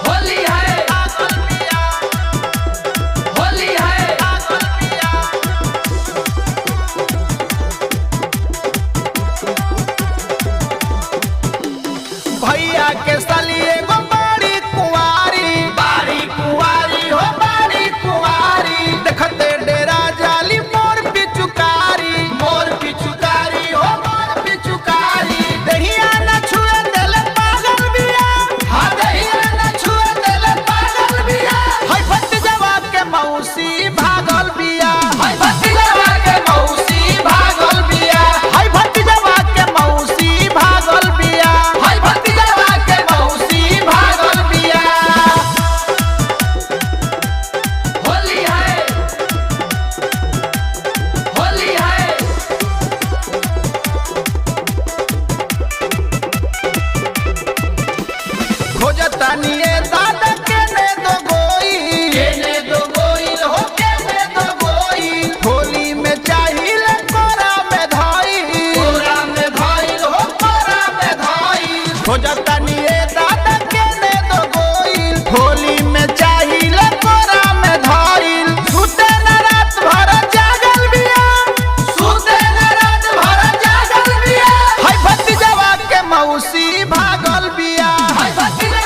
होली है होली है भैया के साली एगो बाड़ी कुंवारी हो बाड़ी कुंवारी देखते डेरा जाली मोर पिचुकारी हो मोर पिचुकारी दहिया न छुए देले पागल बिया हां दहिया न छुए देले पागल बिया हाय भतीजवा के मौसी भागल बिया हाय भतीजवा के मौसी भागल बिया हाय भतीजवा के मौसी भागल बिया हाय भतीजवा के मौसी भागल बिया। होली है होली है खोजतानी ए दादा के ने दो गोइल हो के ने दो गोइल होली में चाहिल कोरा में धाइल हो कोरा में धाइल खोजतानी ए दादा के ने दो गोइल होली में चाहिल कोरा में धाइल सुते न रात भर जागल बिया हाय भतीजवा के मौसी भागल बिया हाय भतीजवा